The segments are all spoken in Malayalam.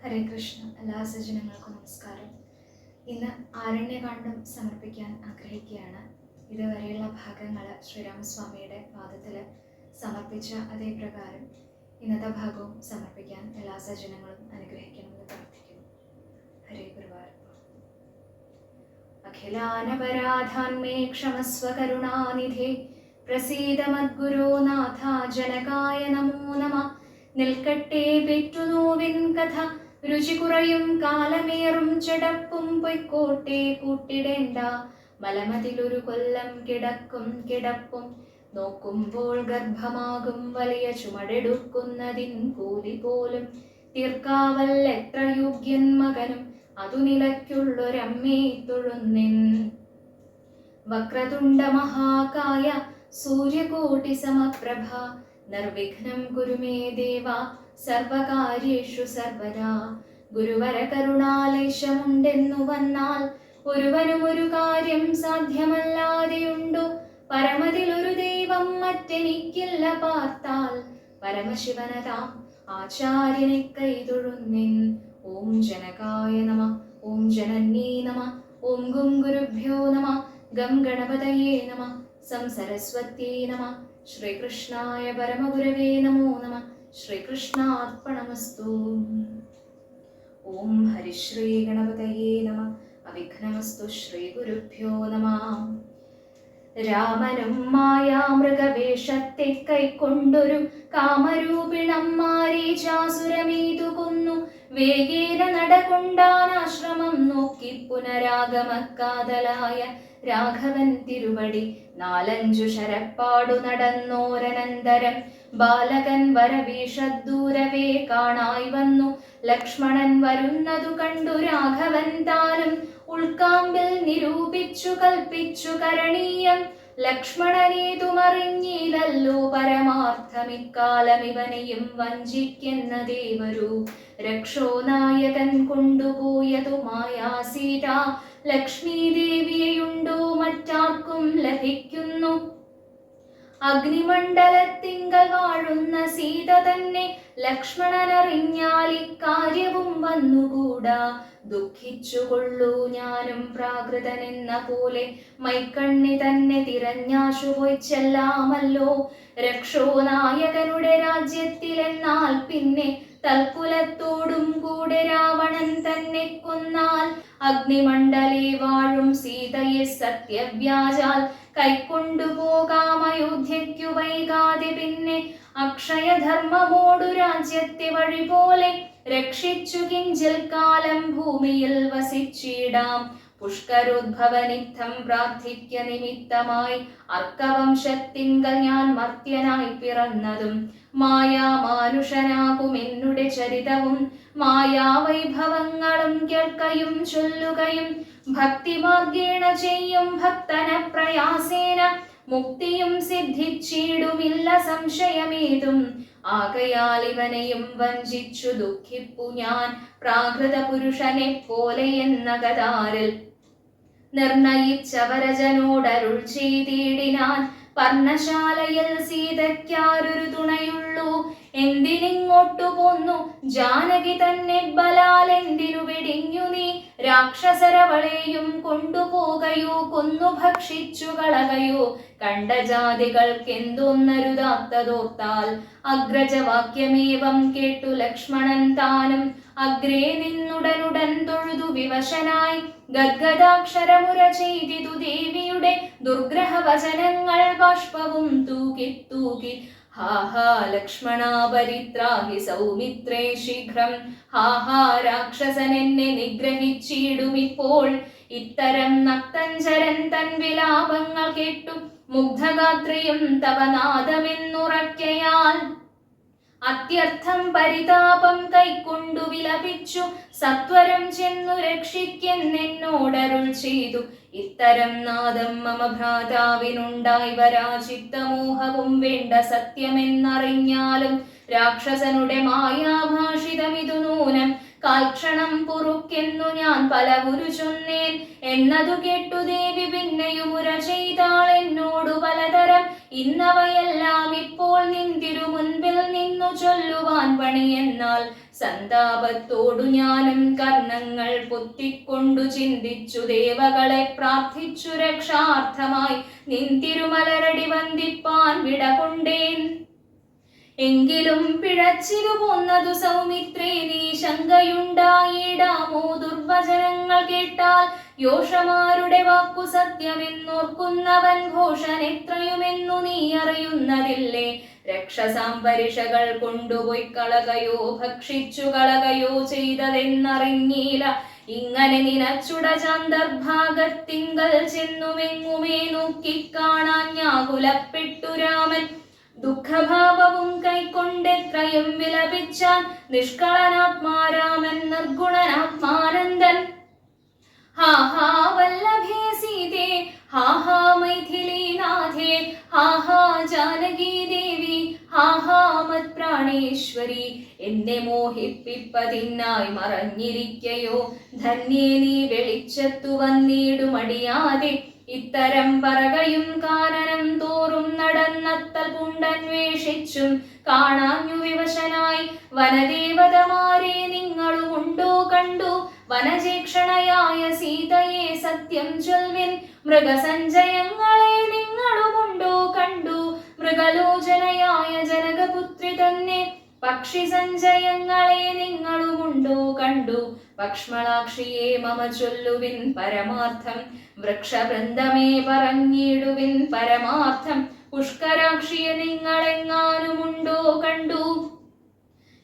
ഹരേ കൃഷ്ണ. എല്ലാ സജ്ജനങ്ങൾക്കും നമസ്കാരം. ഇന്ന് ആരണ്യകാണ്ഡം സമർപ്പിക്കാൻ ആഗ്രഹിക്കുകയാണ്. ഇതുവരെയുള്ള ഭാഗങ്ങൾ ശ്രീരാമസ്വാമിയുടെ പാദത്തിൽ സമർപ്പിച്ച അതേ പ്രകാരം ഇന്നത്തെ ഭാഗവും സമർപ്പിക്കാൻ എല്ലാ സജ്ജനങ്ങളും അനുഗ്രഹിക്കണമെന്ന് പ്രാർത്ഥിക്കുന്നു. ഹരേ ഗുരുവായൂരപ്പ. അഖിലാനപരാധാന്മേ ക്ഷമസ്വ കരുണാനിധേ പ്രസീദ മദ്ഗുരോ നാഥ ജനകായ നമോ നമഃ. നിൽക്കട്ടെ പെറ്റുനോവിൻ കഥ രുചി കുറയും കാലമേറും ചടപ്പും പൊയ്ക്കോട്ടെ കൂട്ടിടേണ്ട മലമതിലൊരു കൊല്ലം കിടപ്പും നോക്കുമ്പോൾ ഗർഭമാകും വലിയ ചുമടെടുക്കുന്നതിൻ കൂലി പോലും തീർക്കാവൽ എത്ര യോഗ്യൻ മകനും അതു നിലയ്ക്കുള്ളൊരമ്മേ തൊഴുന്നിൻ. വക്രതുണ്ട മഹാകായ സൂര്യകോടി സമപ്രഭ നിർവിഘ്നം കുരു മേ ദേവ സർവകാര്യേഷു സർവദാ. ഗുരുവര കരുണാലേശമുണ്ടെന്നു വന്നാൽ ഒരുവനും ഒരു കാര്യം സാധ്യമല്ലാതെയുണ്ടോ? പരമതിലൊരു ദൈവം മറ്റെനിക്കില്ല പാർത്താൽ പരമശിവനതാം ആചാര്യനെ കൈതൊഴുന്നിൻ. ഓം ജനകായ നമ. ഓം ജനന്യേ നമ. ഓം ഗും ഗുരുഭ്യോ നമ. ഗം ഗണപതയേ നമ. സം സരസ്വത്യേ നമ. ശ്രീകൃഷ്ണായ പരമഗുരവേ നമോ നമ. ശ്രീകൃഷ്ണാർപ്പണമസ്തു. ഓം ഹരിശ്രീ ഗണപതയേ നമ. അവിഘ്നമസ്തു. ശ്രീ ഗുരുഭ്യോ നമ. രാമനും മായാമൃഗവേഷത്തെ കൈക്കൊണ്ടൊരു കാമരൂപിണം മാരീചാസുരമീതു കൊന്നു. വേഗേന നടകൊണ്ടാനാശ്രമം നോക്കി പുനരാഗമക്കാതലായ രാഘവൻ തിരുവടി. 4-5 ശരപ്പാടു നടന്നോരനന്തരം ബാലകൻ വരവീഷദ്ദൂരവേ കാണായി വന്നു. ലക്ഷ്മണൻ വരുന്നതു കണ്ടു രാഘവൻ താനും ഉൾക്കാമ്പിൽ നിരൂപിച്ചു കൽപ്പിച്ചു കരണീയം. ലക്ഷ്മണനേതുമറിഞ്ഞില്ലല്ലോ പരമാർത്ഥമിക്കാലം ഇവനെയും വഞ്ചിക്കുന്ന ദേവരു. രക്ഷോനായകൻ കൊണ്ടുപോയതു മായാ സീത. ലക്ഷ്മീ ദേവിയുണ്ടോ മറ്റാർക്കും ലഭിക്കുന്നു? അഗ്നിമണ്ഡലത്തിങ്കൽ വാഴുന്ന സീത തന്നെ ലക്ഷ്മണനറിഞ്ഞാൽ ഇക്കാര്യവും വന്നുകൂടാ. ദുഃഖിച്ചുകൊള്ളൂ ഞാനും പ്രാകൃതനെന്ന പോലെ മൈക്കണ്ണി തന്നെ തിരഞ്ഞാശുപോയി ചെല്ലാമല്ലോ. രക്ഷോനായകനുടെ രാജ്യത്തിലെന്നാൽ പിന്നെ തൽക്കുലത്തോടും കൂടെ രാവണൻ തന്നെ കൊന്നാൽ. അഗ്നിമണ്ഡലേ വാഴും സീതയെ സത്യവ്യാജാൽ കൈക്കൊണ്ടുപോകാം അയോധ്യയ്ക്കു വൈകാതെ. പിന്നെ അക്ഷയധർമ്മമോടു രാജ്യത്തെ വഴി പോലെ രക്ഷിച്ചു കിഞ്ചിൽ കാലം ഭൂമിയിൽ വസിച്ചിടാം. പുഷ്കരോദ്ഭവനിത്തം പ്രാർത്ഥിക്ക നിമിത്തമായി അർക്കവംശത്തിങ്കൽ ഞാൻ മർത്യനായി പിറന്നതും മായാമാനുഷനാകും എന്നുടെ ചരിതവും മായാവൈഭവങ്ങളും കേൾക്കയും ചൊല്ലുകയും ഭക്തിമാർഗേണ ചെയ്യും ഭക്തന പ്രയാസേന മുക്തിയും സിദ്ധിച്ചിടുമില്ല സംശയമേതും. ആകയാൽ ഇവനെയും വഞ്ചിച്ചു ദുഃഖിപ്പു ഞാൻ പ്രാകൃത പുരുഷനെ പോലെ എന്ന കതാരിൽ നിർണയിച്ചവരജനോടരുൾ ചെയ്തിടിനാൻ. പർണശാലയിൽ സീതയ്ക്കാരൊരു തുണയുള്ളൂ. എന്തിനിങ്ങോട്ടു പോന്നു ജാനകി തന്നെ ബലാൽ എന്തിനു വെടിഞ്ഞു നീ? രാക്ഷസരവളെയും കൊണ്ടുപോകയോ കൊന്നു ഭക്ഷിച്ചു കളകയോ? കണ്ട ജാതികൾക്കെന്തോന്നരുതാത്തതോർത്താൽ. അഗ്രജവാക്യമേവം കേട്ടു ലക്ഷ്മണൻ താനും അഗ്രേ നിന്നുടനുടൻ തൊഴുതു വിവശനായി. ഗദ്ഗദാക്ഷരമുര ചെയ്തിതു ദേവിയുടെ ദുർഗ്രഹ വചനങ്ങൾ ബാഷ്പവും തൂകി തൂകി. ഹാ ഹാ ലക്ഷ്മണ പരിത്രാഹി സൗമിത്രേ ശീഘ്രം. ഹാ ഹാ രാക്ഷസൻ എന്നെ നിഗ്രഹിച്ചിടുമിപ്പോൾ. ഇത്തരം നക്തഞ്ചരൻ തൻ വിലാപങ്ങൾ കേട്ടു മുഗ്ധഗാത്രിയും തവ നാദമെന്നുറക്കയാൽ. അത്യർത്ഥം പരിതാപം കൈക്കൊണ്ടു വിലപിച്ചു സത്വരം ചെന്നു രക്ഷിക്കെന്നോടരുൾ ചെയ്തു. ഇത്തരം നാദം മമ ഭ്രാതാവിനുണ്ടായി വരാ. ചിത്തമോഹവും വേണ്ട സത്യമെന്നറിഞ്ഞാലും രാക്ഷസനുടെ മായാഭാഷിതമിതു നൂനം. കാൽക്ഷണം പൊറുക്കെന്നു ഞാൻ പലവുരു ചൊന്നേൻ എന്നതു കേട്ടു ദേവി പിന്നെയുമുര ചെയ്താൾ എന്നോടു പലതരം. ഇന്നവയെല്ലാം ഇപ്പോൾ നിൻ തിരുമുൻപിൽ നിന്നു ചൊല്ലുവാൻ പണിയെന്നാൽ സന്താപത്തോടു ഞാനും കർണങ്ങൾ പൊത്തിക്കൊണ്ടു ചിന്തിച്ചു ദേവകളെ പ്രാർത്ഥിച്ചു രക്ഷാർത്ഥമായി നിൻ തിരുമലരടി വന്ദിപ്പാൻ വിടകൊണ്ടേൻ. എങ്കിലും പിഴച്ചിതു പോന്നതു സൗമിത്രേ നീ ശങ്കയുണ്ടായിടാമോ? ദുർവചനങ്ങൾ കേട്ടാൽ യോഷമാരുടെ വാക്കു സത്യമെന്നോർക്കുന്നവൻ ഘോഷൻ എത്രയുമെന്നു നീ അറിയുന്നതില്ലേ? രക്ഷസാംപരിഷകൾ കൊണ്ടുപോയി കളകയോ ഭക്ഷിച്ചു കളകയോ ചെയ്തതെന്നറിഞ്ഞീല. ഇങ്ങനെ നിനച്ചുട ചാന്തർഭാഗത്തിങ്കൽ ചെന്നുമെങ്ങുമേ നോക്കിക്കാണാൻ ഞാകുലപ്പെട്ടു രാമൻ. ദുഃഖഭാവവും കൈക്കൊണ്ടെത്രയും വിലപിച്ചാൻ നിഷ്കളനാത്മാരാമൻ നിർഗുണനാത്മാനന്ദൻ. ഹാ ഹാ വല്ലഭേ സീതേ, ഹാ ഹാ മൈഥിലീനാഥേ, ഹാ ഹാ ജാനകീ ദേവി, ഹാ ഹാ മത്പ്രാണേശ്വരി. എന്നെ മോഹിപ്പിപ്പതിനായി മറഞ്ഞിരിക്കയോ ധന്യേ നീ വെളിച്ചത്തു വന്നിടുമടിയാതെ. ഇത്തരം പറകയും കാനനം തോറും നടന്നത്തൽ പുണ്ടന്വേഷിച്ചും കാണാഞ്ഞു വിവശനായി വനദേവതമാരെ നിങ്ങളുമുണ്ടോ കണ്ടു? വനജേക്ഷണയായ സീതയെ സത്യം ചൊൽവിൻ, മൃഗസഞ്ചയങ്ങളെ നിങ്ങളുമുണ്ടോ കണ്ടു? മൃഗലോചനയായ ജനകപുത്രി തന്നെ പക്ഷി സഞ്ചയങ്ങളെ നിങ്ങളുമുണ്ടോ കണ്ടു? പക്ഷ്മളാക്ഷിയെ മമ ചൊല്ലുവിൻ പരമാർത്ഥം, വൃക്ഷവൃന്ദമേ പറഞ്ഞിടുവിൻ പരമാർത്ഥം. പുഷ്കരാക്ഷിയെ നിങ്ങളെങ്ങാനുമുണ്ടോ കണ്ടു?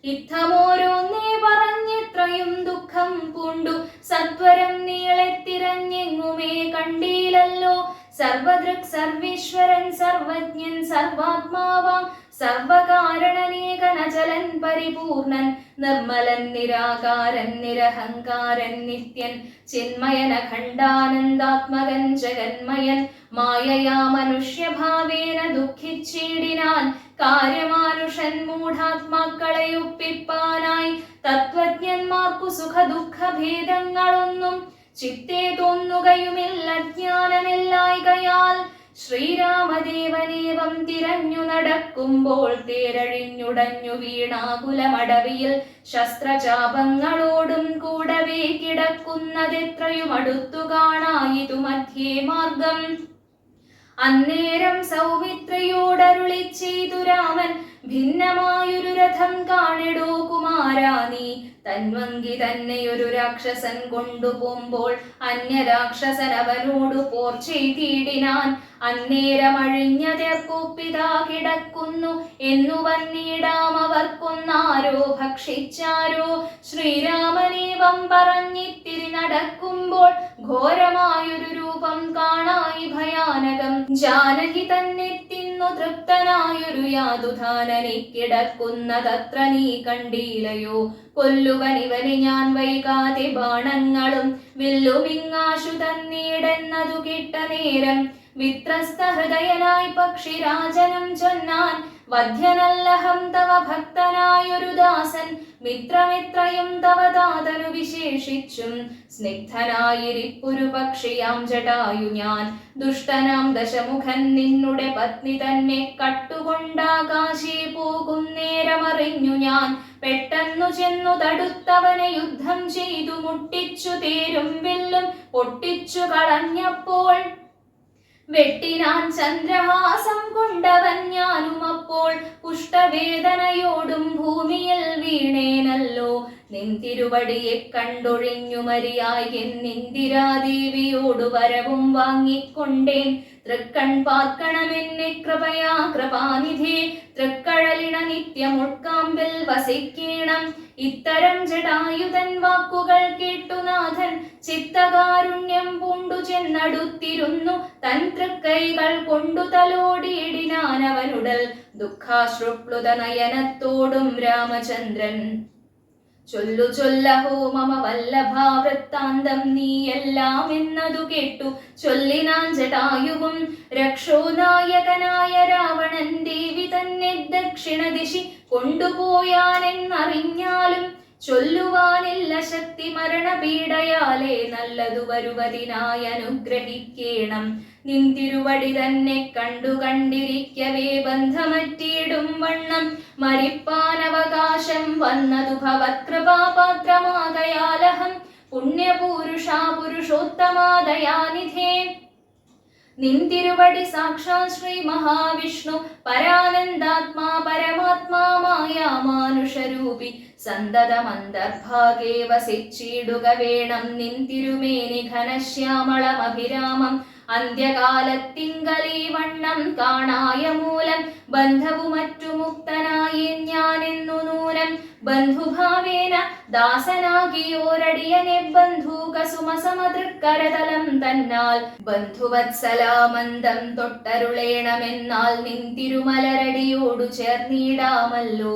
ഇത്തമോരോന്നേ പറഞ്ഞെത്രയും ദുഃഖം പൂണ്ടു സത്വരം നീളെ തിരഞ്ഞെങ്ങുമേ കണ്ടീലല്ലോ. സർവദൃക് സർവീശ്വരൻ സർവജ്ഞൻ സർവാത്മാവാം സർവകാരണനേകനചലൻ പരിപൂർണൻ നിർമ്മലൻ നിരാകാരൻ നിരഹങ്കാരൻ നിത്യൻ ചിന്മയൻ അഖണ്ഡാനന്ദാത്മകൻ ജഗന്മയൻ. മായയാ മനുഷ്യഭാവേന ദുഃഖിച്ചിടിനാൻ കാര്യമാനുഷൻ മൂഢാത്മാക്കളെ ഒപ്പിപ്പാനായി. തത്വജ്ഞന്മാർക്കു സുഖ ദുഃഖ ഭേദങ്ങളൊന്നും ചിത്തേ തോന്നുകയുമില്ല ജ്ഞാനമില്ലായ്കയാൽ. ശ്രീരാമദേവനേവം തിരഞ്ഞു നടക്കുമ്പോൾ തേരഴിഞ്ഞുടഞ്ഞു വീണാകുലമടവിയിൽ ശസ്ത്രചാപങ്ങളോടും കൂടവേ കിടക്കുന്നതെത്രയും അടുത്തു കാണായിതു മധ്യേ മാർഗം. അന്നേരം സൗമിത്രിയോടരുളി ചെയ്തു രാമൻ, ഭിന്നമായൊരു രഥം കാണിടോ കുമാരാ നീ. തന്വങ്കി തന്നെയൊരു രാക്ഷസൻ കൊണ്ടുപോകുമ്പോൾ അന്യരാക്ഷസൻ അവനോടു പോർ ചെയ്തിടിനാൻ. അന്നേരം അഴിഞ്ഞതേർക്കൊപ്പിതാ കിടക്കുന്നു എന്നു വന്നിടാം അവർക്കൊന്നാരോ ഭക്ഷിച്ചാരോ. ശ്രീരാമനേവം പറഞ്ഞിത്തിരി നടക്കുമ്പോൾ ഘോരമായൊരു രൂപം കാണായി ഭയാനകം. ജാനകി തന്നെ തിന്നു തൃപ്തനായൊരു യാതുധാനനെ കിടക്കുന്നതത്ര നീ കണ്ടീലയോ? കൊല്ലുവനിവനെ ഞാൻ വൈകാതെ ബാണങ്ങളും വില്ലുമിങ്ങാശു തന്നീടെന്നതു കിട്ട നേരം വിത്രസ്ത ഹൃദയനായി പക്ഷിരാജനം ചൊന്നാൻ. വധ്യനല്ലഹം തവ ഭക്തനായൊരു ദാസൻ മിത്രമിത്രയും തവ താതനു വിശേഷിച്ചും. സ്നിഗ്ധനായിരിപ്പൊരു പക്ഷിയാം ജടായു ഞാൻ, ദുഷ്ടനാം ദശമുഖൻ നിന്നുടെ പത്നി തന്നെ കട്ടുകൊണ്ടാകാശേ പോകും നേരമറിഞ്ഞു ഞാൻ. പെട്ടെന്നു ചെന്നു തടുത്തവനെ യുദ്ധം ചെയ്തു മുട്ടിച്ചു തേരും വില്ലും പൊട്ടിച്ചു കളഞ്ഞപ്പോൾ. വെട്ടിനാൻ ചന്ദ്രഹാസം കൊണ്ടവൻ ഞാനും അപ്പോൾ കുഷ്ഠവേദനയോടും ഭൂമിയിൽ വീണേനല്ലോ. നിൻ തിരുവടിയെ കണ്ടൊഴിഞ്ഞു മരിയായി നിന്ദിരാദേവിയോടു വരവും വാങ്ങിക്കൊണ്ടേൻ. തൃക്കൺ പാർക്കണമെന്നെ കൃപയാ കൃപാനിധി, തൃക്കഴലിണ നിത്യമുൾക്കാമ്പിൽ വസിക്കണം. ഇത്തരം ജടായുധൻ വാക്കുകൾ കേട്ടുനാഥൻ ചിത്തകാരുണ്യം പൂണ്ടു ചെന്നടുത്തിരുന്നു. തൻ തൃക്കൈകൾ കൊണ്ടു തലോടിയിടിനാൻ അവനുടൽ ദുഃഖാശ്രുപ്ലുത നയനത്തോടും രാമചന്ദ്രൻ. ചൊല്ലു ചൊല്ലഹോ മമ വല്ലഭാ വൃത്താന്തം നീയെല്ലാം എന്നതു കേട്ടു ചൊല്ലിനാൻ ജടായുവും. രക്ഷോ നായകനായ രാവണൻ ദേവി തന്നെ ദക്ഷിണ ദിശി കൊണ്ടുപോയാനെന്നറിഞ്ഞാലും ചൊല്ലുവാനില്ല ശക്തി മരണപീഡയാലേ നല്ലതു വരുവതിനായി അനുഗ്രഹിക്കേണം. നിൻ തിരുവടി തന്നെ കണ്ടു കണ്ടിരിക്കവേ ബന്ധമറ്റിയിടും വണ്ണം മരിപ്പാനവകാശം വന്നതു ഭവത്കൃപാപാത്രമാകയാലഹം പുണ്യപൂരുഷാ പുരുഷോത്തമാദയാനിധേ. നിൻ തിരുവടി സാക്ഷാൽ ശ്രീ മഹാവിഷ്ണു പരാനന്ദാത്മാ പരമാത്മാ മായാമാനുഷരൂപി സന്തതമന്തർഭാഗേ വസിച്ചിടുക വേണം. നിൻ തിരുമേനി ഘനശ്യാമളമഭിരാമം അന്ത്യകാലത്തിങ്കലീ വണ്ണം കാണായ മൂലം ബന്ധവു മറ്റു മുക്തനായി ഞാനെന്നു നൂനം. ബന്ധുഭാവേന ദാസനാകിയോരടിയനെ ബന്ധൂകസുമസമതൃക്കരതലം തന്നാൽ ബന്ധുവത്സലാമന്ദം തൊട്ടരുളേണമെന്നാൽ നിൻ തിരുമലരടിയോടു ചേർന്നിടാമല്ലോ.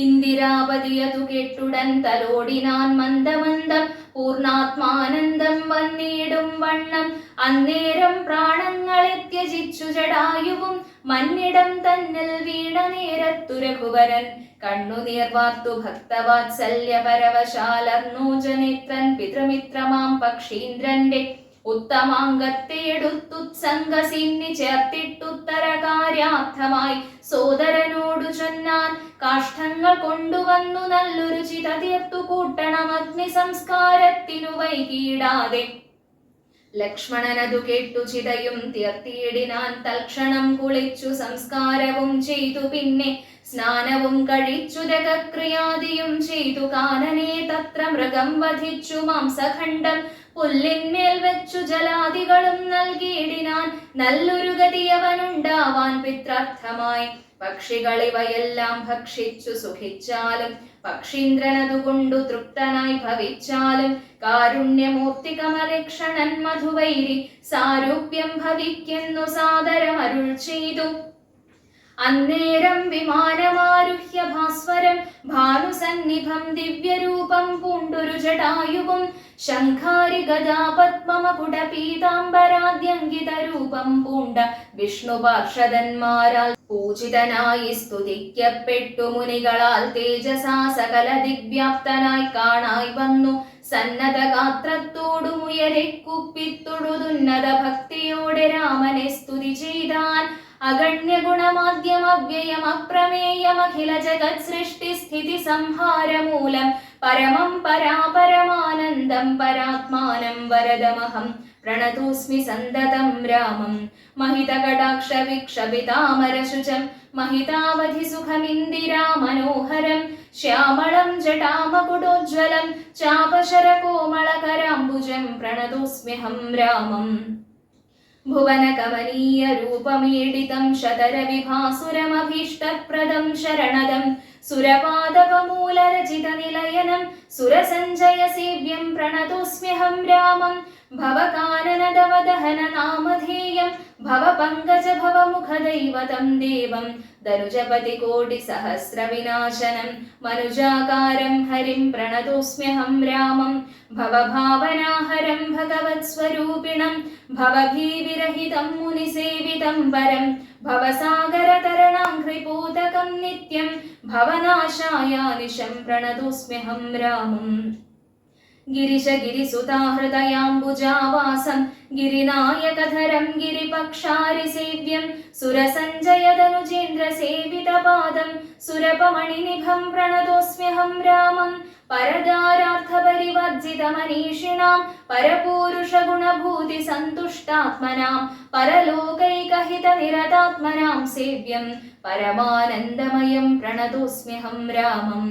ഇന്ദിരാപതിയതു കെട്ടുടൻ തലോടിനാൻ മന്ദമന്ദം പൂർണാത്മാനന്ദം വന്നിടും വണ്ണം. അന്നേരം പ്രാണങ്ങളെ ത്യജിച്ചു ജടായുവും മന്നിടം തന്നിൽ വീണ നേരത്തു രഘുവരൻ കണ്ണുനീർ വാർത്തു ഭക്തവാത്സല്യ പരവശാലർണോജനേത്രൻ പിതൃമിത്രമാം പക്ഷീന്ദ്രന്റെ ഉത്തമാംഗത്തെ എടുത്തുത്സംഗസിന്നി ചേർത്തിട്ടുത്തരകാര്യാർത്ഥമായി സോദരനോടു ചൊന്നാൻ. കാഷ്ഠങ്ങൾ കൊണ്ടുവന്നു നല്ലൊരു ചിത തീർത്തു കൂട്ടണം അഗ്നി സംസ്കാരത്തിനു വൈകിടാതെ. ലക്ഷ്മണനതു കേട്ടു ചിതയും തീർത്തിയിടിനാൻ. തൽക്ഷണം കുളിച്ചു സംസ്കാരവും ചെയ്തു പിന്നെ സ്നാനവും കഴിച്ചു രകക്രിയാദിയും ചെയ്തു. കാനനെ തത്ര മൃഗം വധിച്ചു മാംസഖണ്ഡം പുല്ലിന്മേൽ വെച്ചു ജലാദികളും നൽകിയിടിനാൻ. നല്ലൊരു ഗതിയവനുണ്ടാവാൻ പിത്രാർത്ഥമായി. പക്ഷികളിവയെല്ലാം ഭക്ഷിച്ചു സുഖിച്ചാലും പക്ഷീന്ദ്രനതുകൊണ്ടു തൃപ്തനായി ഭവിച്ചാലും കാരുണ്യമൂർത്തി കമലക്ഷണൻ മധുവൈരി സാരൂപ്യം ഭവിക്കുന്നു സാദരമരുൾ ചെയ്തു. അന്നേരം വിമാനമാരുഹ്യ ഭാസ്വരം ഭാനുസന്നിഭം ദിവ്യരൂപം പൂണ്ടൊരു ജടായുവും ശംഖാരി ഗദാ പത്മമകുട പീതാംബരാദ്യങ്കിത രൂപം പൂണ്ട വിഷ്ണു പാർഷദന്മാരാൽ പൂജിതനായി സ്തുതിക്കപ്പെട്ടു മുനികളാൽ തേജസാ സകല ദിഗ്വ്യാപ്തനായി കാണായി വന്നു. സന്നദ്ധ ഗാത്രത്തോടുമുയരെ കുപ്പിത്തൊടുതുന്നത ഭക്തിയോടെ രാമനെ സ്തുതി ചെയ്താൻ. അഗണ്യ ഗുണമാദ്യം അവ്യയം അപ്രമേയം അഖില ജഗത് സൃഷ്ടി സ്ഥിതി സംഹാരമൂലം പരമം പരാപരമാനന്ദം പരാത്മാനം വരദമഹം പ്രണതോസ്മി സന്തതം രാമം. മഹിതകടാക്ഷ വിക്ഷപിതാമരശുചം മഹിതാവധി സുഖമിന്ദിരാ മനോഹരം ശ്യാമളം ജടാമകുടോജ്വലം ചാപശര കോമളകരാംബുജം പ്രണതോസ്മ്യഹം രാമം. ഭുവനകമനീയ രൂപമീഡിതം ശതരവിഭാസുരമഭീഷ്ടപ്രദം ശരണദം സുരപാദപമൂലരചിത നിലയനം സുരസഞ്ജയ സേവ്യം പ്രണതോസ്മ്യഹം രാമം. ഭവകാനനദവദഹന നാമധേയം ഭവപങ്കജ ഭവമുഖദൈവതം ദേവം ധനുജപതി കോടി സഹസ്ര വിനാശനം മനുജാകാരം ഹരിം പ്രണതോസ്മ്യഹം രാമം. ഭവഭാവനാഹരം ഭഗവത് സ്വരൂപിണം ഭവഭീവിരഹിതം മുനിസേവിതം വരം ഭവസാഗരതരണാഘ്രിപൂതകം നിത്യം ഭവനാശായാനിശം പ്രണതോസ്മ്യഹം രാമം. ഗിരിശഗിരിസുതാഹൃദയാംബുജാവാസം ഗിരിനായകധരം ഗിരിപക്ഷാരിസേവ്യം സുരസഞ്ജയതനുജേന്ദ്രസേവിതപാദം സുരപമണിനിഭം പ്രണതോസ്മ്യഹം രാമം. പരദാരാർത്ഥപരിവർജിതമനീഷിണാം പരപൂരുഷഗുണഭൂതി സന്തുഷ്ടാത്മനാം പരലോകൈകഹിതനിരതാത്മനാം സേവ്യം പരമാനന്ദമയം പ്രണതോസ്മ്യഹം രാമം.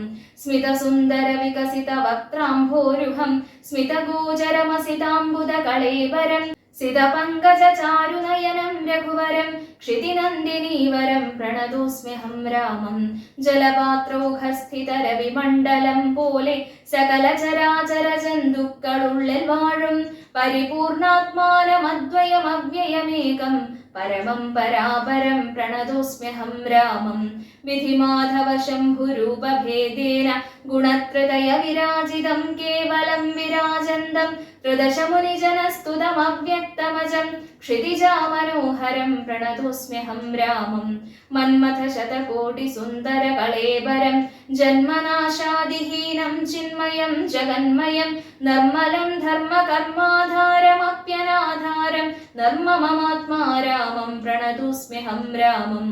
സ്മിതസുന്ദരവികസിത വക്ത്രാംഭോരുഹം സ്മിതഗോചരമസിതാംബുദകളേവരം സിതപങ്കജചാരുനയനം രഘുവരം ക്ഷിതിനന്ദിനീവരം പ്രണതോസ്മ്യഹം രാമം. ജലപാത്രൗഹസ്ഥിതരവിമണ്ഡലം പോലെ സകല ചരാചര ജന്തുക്കളുള്ളിൽ വാഴും പരിപൂർണാത്മാനമദ്വയമവ്യയമേകം പരമം പരാപരം പ്രണതോസ്മ്യഹം രാമം. വിധിമാധവ ശംഭുരൂപഭേദേന ഗുണത്രതയ വിരാജിതം കേവലം വിരാജന്തം ത്രിദശമുനിജനസ്തുതമവ്യക്തമജം ക്ഷിതിജാമനോഹരം പ്രണതോസ്മ്യഹം രാമം മന്മഥശതകോടിസുന്ദരകളേബരം ജന്മനാശാദിഹീനം ചിന്മയം ജഗന്മയം നിർമ്മലം ധർമ്മകർമാധാരമപ്യനാധാരം നിർമ്മമമാത്മാ രാമം പ്രണതോസ്മ്യഹം രാമം.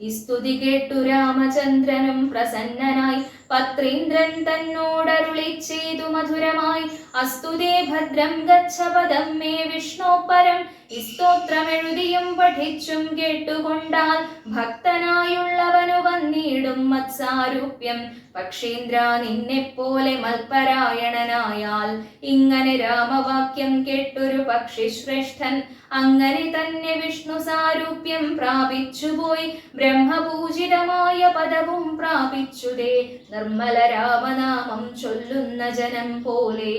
ഈ സ്തുതി കേട്ടു രാമചന്ദ്രനും പ്രസന്നനായി പത്രീന്ദ്രൻ തന്നോടരുളി ചെയ്തു മധുരമായി അസ്തുതേ ഭദ്രം ഗച്ഛ പദം മേ വിഷ്ണോ പരം. ഈ സ്തോത്രമെഴുതിയും പഠിച്ചും കേട്ടുകൊണ്ടാൽ ഭക്തനായുള്ളവനു വന്നിടും മത്സാരൂപ്യം. പക്ഷീന്ദ്ര നിന്നെപ്പോലെ മൽപരായണനായാൽ ഇങ്ങനെ രാമവാക്യം കേട്ടൊരു പക്ഷി ശ്രേഷ്ഠൻ അങ്ങനെ തന്നെ വിഷ്ണു സാരൂപ്യം പ്രാപിച്ചുപോയി ബ്രഹ്മപൂജിതമായ പദവും പ്രാപിച്ചുതേ നിർമ്മല രാമനാമം ചൊല്ലുന്ന ജനം പോലെ.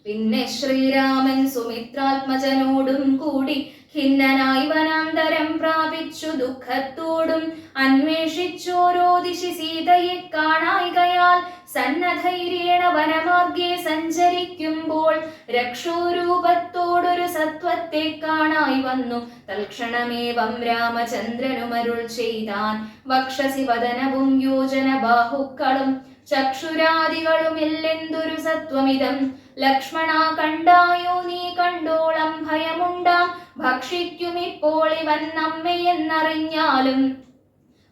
പിന്നെ ശ്രീരാമൻ സുമിത്രാത്മജനോടും കൂടി ഖിന്നനായി വനാന്തരം പ്രാപിച്ചു ദുഃഖത്തോടും അന്വേഷിച്ചോരോ ദിശി സീതയെ കാണായികയാൽ സന്നധൈര്യേണ വനമാർഗെ സഞ്ചരിക്കുമ്പോൾ രക്ഷോരൂപത്തോടൊരു സത്വത്തെ കാണായി വന്നു. തൽക്ഷണമേവം രാമചന്ദ്രനുമരുൾ ചെയ്താൻ വക്ഷസി വദനവും യോജന ബാഹുക്കളും ചക്ഷുരാദികളുമില്ലെന്തൊരു സത്വമിതം. ലക്ഷ്മണ കണ്ടായോ നീ കണ്ടോളം ഭയമുണ്ടാം ഭക്ഷിക്കുമിപ്പോൾ ഇവൻ നമ്മയെന്നറിഞ്ഞാലും.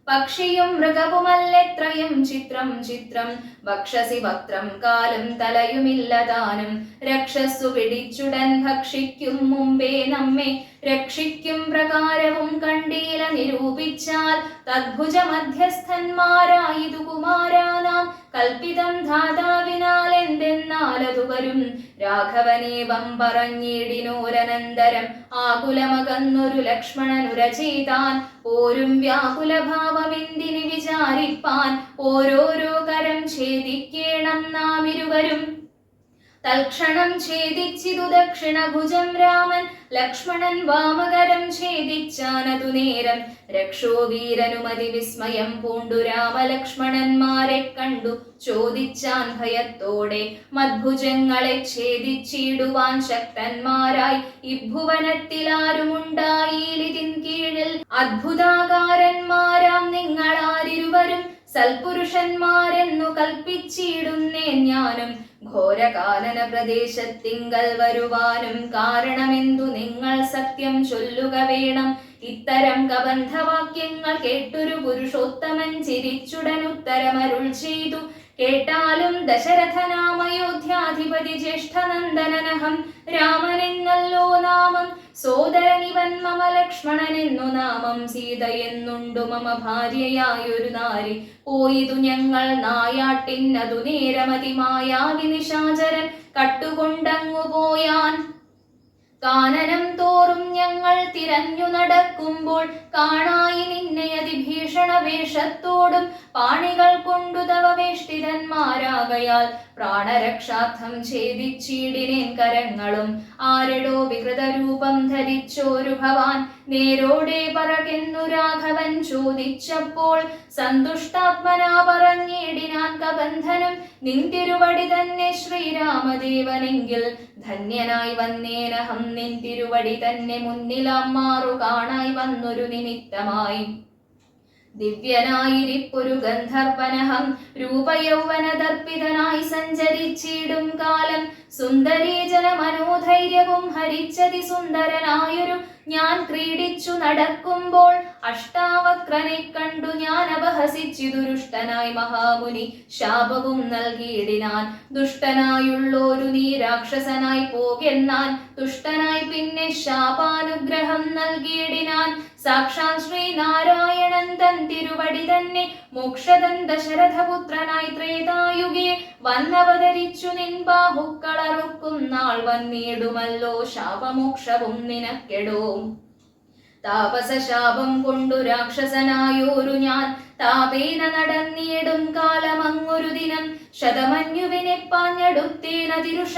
പക്ഷിയും മൃഗവുമല്ലെത്രയും ചിത്രം ചിത്രം വക്ഷസി വക്രം കാലും തലയുമില്ലതാനും. രക്ഷസ്സു പിടിച്ചുടൻ ഭക്ഷിക്കും മുമ്പേ നമ്മെ രക്ഷിക്കും പ്രകാരവും കണ്ടീല നിരൂപിച്ചാൽ തദ്ഭുജ മധ്യസ്ഥന്മാരായിതു കുമാരാനാം കൽപ്പിതം ധാതാവിനാൽ എന്തെന്നാലതു വരും. രാഘവനേവം പറഞ്ഞിടിനോരനന്തരം ആകുലമകന്നൊരു ലക്ഷ്മണനുര ചെയ്താൻ പോരും വ്യാകുലഭാവമെന്തിന് വിചാരിപ്പാൻ ഓരോരോ കരം ഛേദിക്കേണം നാം ഇരുവരും. തൽക്ഷണം ഛേദിച്ചിതു ദക്ഷിണഭുജം രാമൻ ലക്ഷ്മണൻ വാമകരം ഛേദിച്ചാനതു നേരം. രക്ഷോവീരനുമതി വിസ്മയം പൂണ്ടു രാമലക്ഷ്മണന്മാരെ കണ്ടു ചോദിച്ചാൻ ഭയത്തോടെ മദ്ഭുജങ്ങളെ ഛേദിച്ചിടുവാൻ ശക്തന്മാരായി ഇഭുവനത്തിലാരുമുണ്ടായിലിതിൻ കീഴിൽ. അദ്ഭുതാകാരന്മാരാം നിങ്ങളാരിരുവരും സൽപുരുഷന്മാരെന്നു കൽപ്പിച്ചിടുന്നേൻ ഞാനും. ഘോരകാനന പ്രദേശത്തിങ്കൽ വരുവാനും കാരണമെന്തു നിങ്ങൾ സത്യം ചൊല്ലുക വേണം. ഇത്തരം കബന്ധവാക്യങ്ങൾ കേട്ടൊരു പുരുഷോത്തമൻ ചിരിച്ചുടൻ ഉത്തരമരുൾ ചെയ്തു. കേട്ടാലും ദശരഥനാമയോധ്യാധിപതി ജ്യേഷ്ഠനന്ദനനഹം രാമനെന്നല്ലോ നാമം. സോദരനിവൻ മമ ലക്ഷ്മണനെന്നു നാമം. സീതയെന്നുണ്ടു മമ ഭാര്യയായൊരു നാരി. പോയിതു ഞങ്ങൾ നായാട്ടിന്നതു നേരമതിമായാവി നിശാചരൻ കട്ടുകൊണ്ടങ്ങു പോയാൻ. കാനനം തോറും ഞങ്ങൾ തിരഞ്ഞു നടക്കുമ്പോൾ കാണായി നിന്നെ അതിഭീഷണ വേഷത്തോടും പാണികൾ കൊണ്ടു തവ വേഷ്ടിതന്മാരാകയാൽ പ്രാണരക്ഷാർത്ഥം ഛേദിച്ചിടിനേൻ കരങ്ങളും. ആരടോ വികൃതരൂപം ധരിച്ചോരു ഭവാൻ നേരോടെ പറകെന്നു രാഘവൻ ചോദിച്ചപ്പോൾ സന്തുഷ്ടാത്മനാ പറഞ്ഞിടിനാൻ കബന്ധനം. നിന്തിരുവടി തന്നെ ശ്രീരാമദേവനെങ്കിൽ ധന്യനായി വന്നേനഹം. നിന്തിരുവടി തന്നെ മുന്നിലമ്മാറു കാണായി വന്നൊരു നിമിത്തമായി. ദിവ്യനായിരിപ്പൊരു ഗന്ധർവനഹം രൂപയൗവനദർപ്പിതനായി സഞ്ചരിച്ചിടും കാലം. സുന്ദരീജന മനോധൈര്യവും ഹരിച്ചതി സുന്ദരനായൊരു ഞാൻ ക്രീഡിച്ചു നടക്കുമ്പോൾ അഷ്ടാവക്രനെ കണ്ടു ഞാൻ അപഹസിച്ചു ദുരുഷ്ടനായി മഹാമുനി ശാപവും നൽകിയിടിനാൻ. ദുഷ്ടനായുള്ളോരു നീ രാക്ഷസനായി പോകെന്നാൻ തുഷ്ടനായി പിന്നെ ശാപാനുഗ്രഹം നൽകിയിടിനാൻ. സാക്ഷാൽ ശ്രീനാരായണൻ തൻ തിരുവടി തന്നെ മോക്ഷദൻ ദശരഥപുത്രനായി ത്രേതായുഗേ വന്നവതരിച്ചു നിൻ ബാഹുക്കളറുക്കും നാൾ വന്നിടുമല്ലോ ശാപമോക്ഷവും നിനക്കെടോ. താപസശാപം കൊണ്ടു രാക്ഷസനായോരു ഞാൻ താപേന നടന്നിടും കാലമങ്ങൊരു ദിനം. ശതമന്യുവിനെ പാഞ്ഞെടുത്തേനതിരുഷ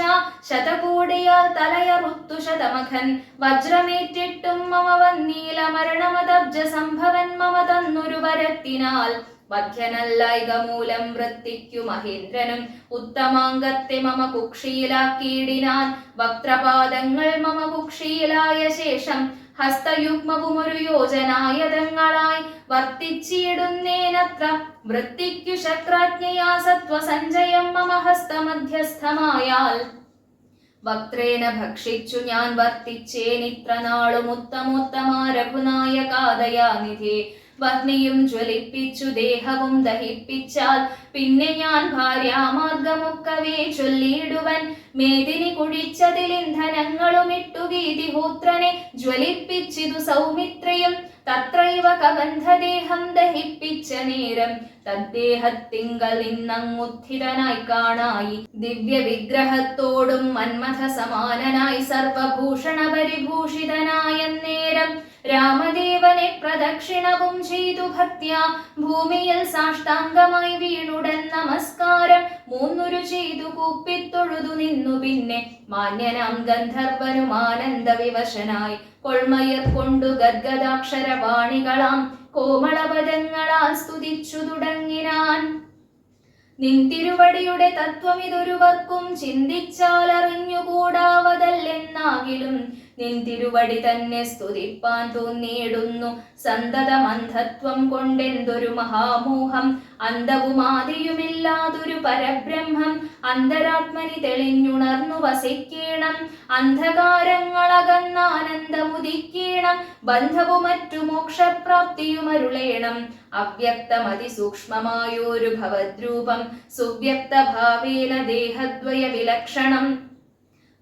ശതകോടിയാൽ തലയറുത്തു ശതമഖൻ. വജ്രമേറ്റിട്ടും മമ വന്നീല മരണമതബ്ജ സംഭവൻ മമ തന്നൊരു വരത്തിനാൽ വധ്യനല്ലായിക മൂലം വൃത്തിക്കു മഹേന്ദ്രനും ഉത്തമാംഗത്തെ മമ കുക്ഷിയിലാക്കിയിടിനാൻ. വക്രപാദങ്ങൾ മമ കുക്ഷിയിലായ ശേഷം ഹസ്തയുഗ്മവുമൊരു യോജനായതങ്ങളായി വർത്തിച്ചിടുന്നേനത്ര. വൃത്തിക്കു ശക്രാജ്ഞയാ സത്വസഞ്ചയം മമ ഹസ്തമധ്യസ്ഥമായാൽ. വക്രേന ഭക്ഷിച്ചു ഞാൻ വർത്തിച്ചേനിത്ര നാളും ഉത്തമോത്തമാ രഘുനായകാദയാനിധേ. വഹ്നിയും ജ്വലിപ്പിച്ചു ദേഹവും ദഹിപ്പിച്ചാൽ പിന്നെ ഞാൻ ഭാര്യാമാർഗമൊക്കവേ ചൊല്ലിയിടുവൻ. മേദിനി കുഴിച്ചതിലിന്ധനങ്ങളുമിട്ടു ഗീതിഹോത്രനെ ജ്വലിപ്പിച്ചിതു സൗമിത്രയും. തത്രൈവ കബന്ധദേഹം ദഹിപ്പിച്ച നേരം തദ്ദേഹത്തിങ്കൽ നിന്നങ്ങുത്ഥിതനായി കാണായി. ദിവ്യ വിഗ്രഹത്തോടും മന്മഥ സമാനനായി സർവഭൂഷണ പരിഭൂഷിതനായ നേരം രാമദേവനെ പ്രദക്ഷിണവും ചെയ്തു ഭക്ത്യാ ഭൂമിയിൽ സാഷ്ടാംഗമായി വീണുടൻ നമസ്കാരം മൂന്നുരു ചെയ്തു കൂപ്പിത്തൊഴുതു നിന്നു. പിന്നെ മാന്യനാം ഗന്ധർവനും ആനന്ദ വിവശനായി കൊൾമയർ കൊണ്ടു ഗദ്ഗദാക്ഷരവാണികളാം കോമളപദങ്ങളാൽ സ്തുതിച്ചു തുടങ്ങിനാൻ. നിൻ തിരുവടിയുടെ തത്വമിതൊരുവർക്കും ചിന്തിച്ചാൽ അറിഞ്ഞുകൂടാവതല്ലെന്നാകിലും നിൻ തിരുവടി തന്നെ സ്തുതിപ്പാൻ തോന്നിയിടുന്നു. സന്തതമന്ധത്വം കൊണ്ടെന്തൊരു മഹാമോഹം അന്തവുമാദിയുമില്ലാതൊരു പരബ്രഹ്മം അന്തരാത്മനി തെളിഞ്ഞുണർന്നു വസിക്കേണം. അന്ധകാരങ്ങളകന്നാനന്ദമുദിക്കേണം. ബന്ധവു മറ്റു മോക്ഷപ്രാപ്തിയുമരുളേണം. അവ്യക്തമതിസൂക്ഷ്മമായൊരു ഭവദ്രൂപം സുവ്യക്തഭാവേന ദേഹദ്വയ വിലക്ഷണം.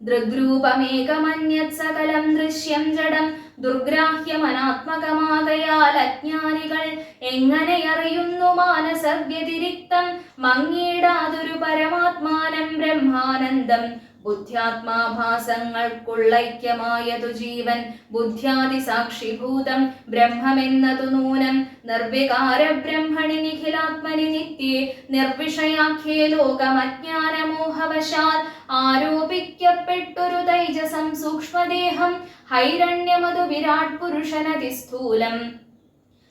ദൃഗ്രൂപമേകമന്യത് സകലം ദൃശ്യം ജഡം ദുർഗ്രാഹ്യമനാത്മകമാകയാൽ അജ്ഞാനികൾ എങ്ങനെ അറിയുന്നു മാനസവ്യതിരിക്തം. മങ്ങിയിടാതൊരു പരമാത്മാനം ബ്രഹ്മാനന്ദം. ബുദ്ധ്യാത്മാഭാസങ്ങൾക്കുള്ളൈക്യമായതു ജീവൻ ബുദ്ധ്യാദി സാക്ഷിഭൂതം ബ്രഹ്മമെന്നതു നൂനം. നിർവികാര ബ്രഹ്മണി നിഖിലാത്മനി നിത്യേ നിർവിഷയാഖ്യേ ലോകമജ്ഞാനമോഹവശാൽ ആരോപിക്കപ്പെട്ടൊരു തൈജസം സൂക്ഷ്മദേഹം ഹൈരണ്യമതു വിരാട് പുരുഷനതി സ്ഥൂലം.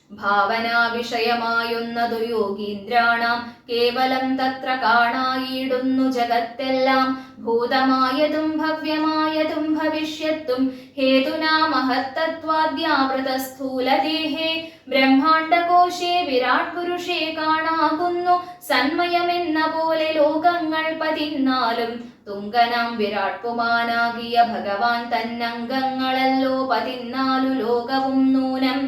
ഭാവനാ വിഷയമായൊന്നതു യോഗീന്ദ്രാണാം കേവലം തത്ര കാണായിടുന്നു ജഗത്തെല്ലാം. ഭൂതമായതും ഭവ്യമായതും ഭവിഷ്യത്തും ഹേതുനാ മഹത്തത്വാദ്യാവൃത സ്ഥൂലദേഹേ. ബ്രഹ്മാണ്ഡകോശേ വിരാട് പുരുഷേ കാണാകുന്നു സന്മയമെന്ന പോലെ ലോകങ്ങൾ 14. തുങ്കനാം വിരാട് പുമാനാകിയ ഭഗവാൻ തന്നംഗങ്ങളല്ലോ 14 ലോകവും നൂനം.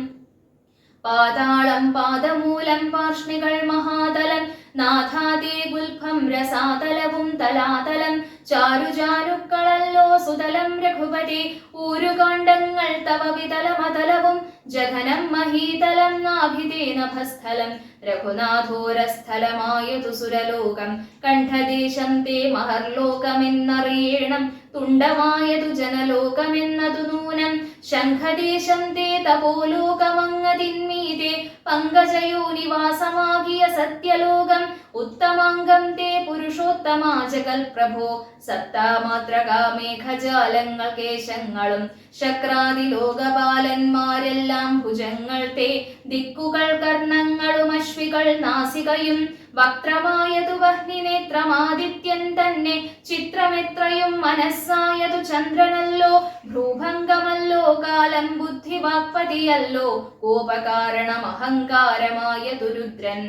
പാതാളം പാദമൂലം പാർഷ്ണികൾ മഹാതലം നാഥാദേ ഗുൽഫം രസാതലവും തലാതലം. ചാരുചാരുക്കളല്ലോ സുതലം രഘുപതി ഊരുകാണ്ഡങ്ങൾ തവ വിതലമതലവും. ജഘനം മഹീതലം നാഭിതേ നഭസ്ഥലം രഘുനാഥോരസ്ഥലമായതു സുരലോകം. കണ്ഠദേശം തേ മഹർലോകമെന്നറിയേണം തുണ്ടമായതു ജനലോകമെന്നതു നൂനം. ശംഖദേശം തേ തപോലോകമങ്ങതിന്മീതേ പങ്കജയോനിവാസമാകിയ സത്യലോകം. ഉത്തമാംഗം തേ പുരുഷോത്തമാ ജഗൽ പ്രഭോ സത്താമാത്രകാമേഘജാലങ്ങൾ കേശങ്ങളും. ശക്രാദി ലോകപാലന്മാരെല്ലാം ഭുജങ്ങൾ തേ ദിക്കുകൾ കർണങ്ങളും അശ്വികൾ നാസികയും. വക്രമായതു വഹ്നിനേത്രമാദിത്യൻ തന്നെ ചിത്രമെത്രയും മനസ്സായതു ചന്ദ്രനല്ലോ. ഭ്രൂഭംഗമല്ലോ കാലം ബുദ്ധി വാക്പതിയല്ലോ കോപകാരണം അഹങ്കാരമായതു രുദ്രൻ.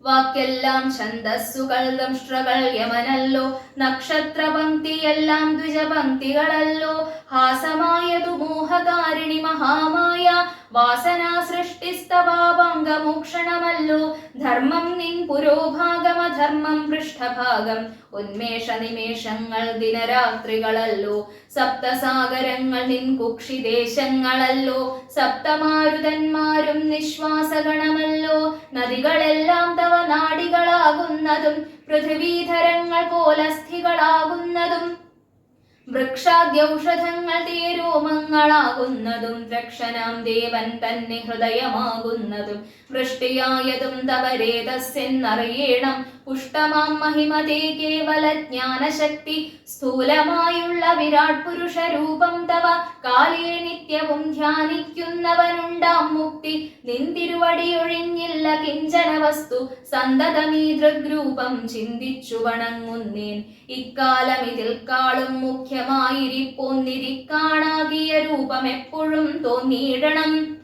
വാക്കെല്ലാം ഛന്ദസ്സുകൾ ദംഷ്ട്രകൾ യമനല്ലോ. നക്ഷത്രപംക്തിയെല്ലാം ദ്വിജപംക്തികളല്ലോ. ഹാസമായതു മോഹകാരിണി മഹാമായ വാസനാ സൃഷ്ടിസ്തവാപാംഗമോക്ഷണമല്ലോ. ധർമ്മം നിൻ പുരോഭാഗമധർമ്മം പൃഷ്ഠഭാഗം. ഉന്മേഷ നിമേഷങ്ങൾ ദിനരാത്രികളല്ലോ. സപ്തസാഗരങ്ങൾ നിൻ കുക്ഷിദേശങ്ങളല്ലോ. സപ്തമാരുതന്മാരും നിശ്വാസഗണമല്ലോ. നദികളെല്ലാം തവ നാടികളാകുന്നതും പൃഥ്വീധരങ്ങൾ പോലസ്ഥികളാകുന്നതും. വൃക്ഷാദ്യൗഷധങ്ങൾ തേരോമങ്ങളാകുന്നതും രക്ഷനാം ദേവൻ തന്നെ ഹൃദയമാകുന്നതും. വൃഷ്ടിയായതും തവ രേതസ്സെന്നറിയേണം പുഷ്ടമാം മഹിമതേ കേവല ജ്ഞാനശക്തി സ്ഥൂലമായുള്ള വിരാട് പുരുഷ രൂപം തവ കാലേ നിത്യവും ധ്യാനിക്കുന്നവനുണ്ടാം മുക്തി നിന്തിരുവടിയൊഴിഞ്ഞില്ല കിഞ്ചന വസ്തു സന്തതമീ ദൃഗ്രൂപം ചിന്തിച്ചു വണങ്ങുന്നേൻ ഇക്കാലം ഇതിൽ കാളും മുഖ്യമായിരിപ്പോന്നിരി കാണാകിയ രൂപം എപ്പോഴും തോന്നിയിടണം